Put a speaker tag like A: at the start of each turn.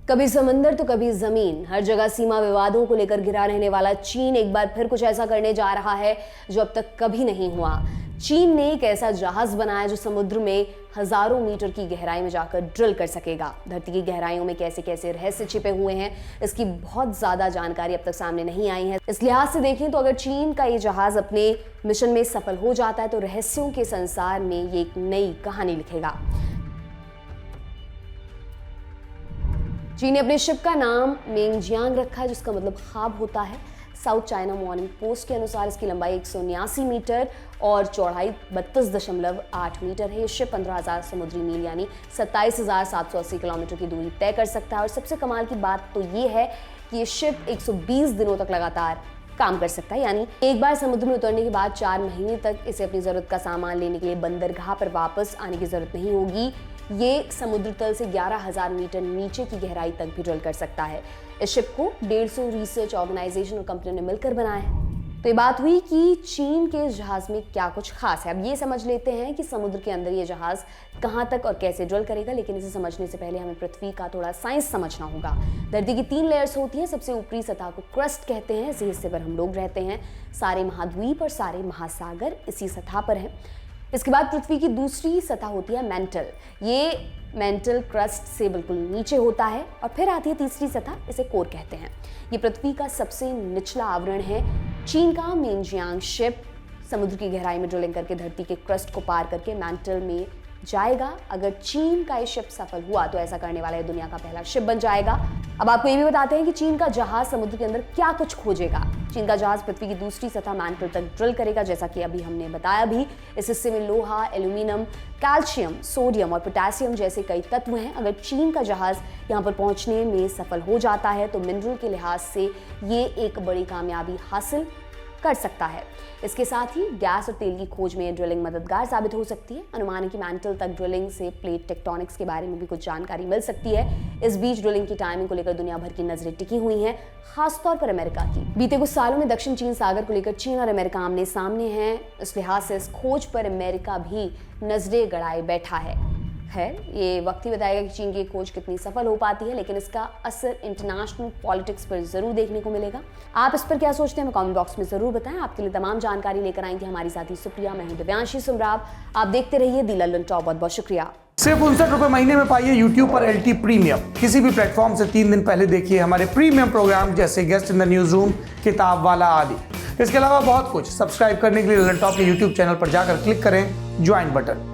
A: कभी समंदर तो कभी जमीन, हर जगह सीमा विवादों को लेकर घिरा रहने वाला चीन एक बार फिर कुछ ऐसा करने जा रहा है जो अब तक कभी नहीं हुआ। चीन ने एक ऐसा जहाज बनाया जो समुद्र में हजारों मीटर की गहराई में जाकर ड्रिल कर सकेगा। धरती की गहराइयों में कैसे कैसे रहस्य छिपे हुए हैं, इसकी बहुत ज्यादा जानकारी अब तक सामने नहीं आई है। इस लिहाज से देखें तो अगर चीन का ये जहाज अपने मिशन में सफल हो जाता है तो रहस्यों के संसार में ये एक नई कहानी लिखेगा। चीन ने अपने शिप का नाम मेंगजियांग रखा है, जिसका मतलब ख्वाब होता है। साउथ चाइना मॉर्निंग पोस्ट के अनुसार इसकी लंबाई 179 मीटर और चौड़ाई 32.8 मीटर है। ये शिप 15,000 समुद्री मील यानी 27,780 किलोमीटर की दूरी तय कर सकता है। और सबसे कमाल की बात तो ये है कि ये शिप 120 दिनों तक लगातार काम कर सकता है, यानी एक बार समुद्र में उतरने के बाद 4 महीने तक इसे अपनी जरूरत का सामान लेने के लिए बंदरगाह पर वापस आने की जरूरत नहीं होगी। ये समुद्र तल से 11,000 मीटर नीचे की गहराई तक भी ड्रिल कर सकता है। इस शिप को 150 रिसर्च ऑर्गेनाइजेशन और कंपनियों ने मिलकर बनाया है। तो ये बात हुई कि चीन के जहाज में क्या कुछ खास है। अब ये समझ लेते हैं कि समुद्र के अंदर ये जहाज कहां तक और कैसे ड्रिल करेगा, लेकिन इसे समझने से पहले हमें पृथ्वी का थोड़ा साइंस समझना होगा। धरती की 3 लेयर्स होती हैं। सबसे ऊपरी सतह को क्रस्ट कहते हैं, इसी हिस्से पर हम लोग रहते हैं। सारे महाद्वीप और सारे महासागर इसी सतह पर हैं। इसके बाद पृथ्वी की दूसरी सतह होती है मेंटल। ये मेंटल क्रस्ट से बिल्कुल नीचे होता है। और फिर आती है तीसरी सतह, इसे कोर कहते हैं। ये पृथ्वी का सबसे निचला आवरण है। चीन का मेंगजियांग शिप समुद्र की गहराई में ड्रिलिंग करके धरती के क्रस्ट को पार करके मेंटल में जाएगा। अगर चीन का ये शिप सफल हुआ तो ऐसा करने वाला ये दुनिया का पहला शिप बन जाएगा। अब आपको ये भी बताते हैं कि चीन का जहाज समुद्र के अंदर क्या कुछ खोजेगा। चीन का जहाज पृथ्वी की दूसरी सतह मेंटल तक ड्रिल करेगा, जैसा कि अभी हमने बताया भी। इस हिस्से में लोहा, एल्यूमिनियम, कैल्शियम, सोडियम और पोटेशियम जैसे कई तत्व हैं। अगर चीन का जहाज यहाँ पर पहुंचने में सफल हो जाता है तो मिनरल के लिहाज से ये एक बड़ी कामयाबी हासिल कर सकता है। इसके साथ ही गैस और तेल की खोज में ड्रिलिंग मददगार साबित हो सकती है। अनुमान है कि मेंटल तक ड्रिलिंग से प्लेट टेक्टोनिक्स के बारे में भी कुछ जानकारी मिल सकती है। इस बीच ड्रिलिंग की टाइमिंग को लेकर दुनिया भर की नजरें टिकी हुई हैं, खासतौर पर अमेरिका की। बीते कुछ सालों में दक्षिण चीन सागर को लेकर चीन और अमेरिका आमने सामने हैं। इस लिहाज से इस खोज पर अमेरिका भी नजरें गड़ाए बैठा है। खैर, ये वक्त ही बताएगा कि चीन की खोज कितनी सफल हो पाती है, लेकिन इसका असर इंटरनेशनल पॉलिटिक्स पर जरूर देखने को मिलेगा। आप इस पर क्या सोचते हैं, हमें कमेंट बॉक्स में जरूर बताएं। आपके लिए तमाम जानकारी लेकर आई थी हमारी साथी सुप्रिया। मैं हूं दिव्यांशी सुमराव। आप देखते रहिए दी लल्लन टॉप। बहुत बहुत शुक्रिया।
B: सिर्फ 59 रुपए महीने में पाइए यूट्यूब पर LT प्रीमियम। किसी भी प्लेटफॉर्म से 3 दिन पहले देखिए हमारे प्रीमियम प्रोग्राम जैसे guest in the news room, किताब वाला आदि। इसके अलावा बहुत कुछ। सब्सक्राइब करने के लिए लल्लन टॉप के यूट्यूब चैनल पर जाकर क्लिक करें ज्वाइन बटन।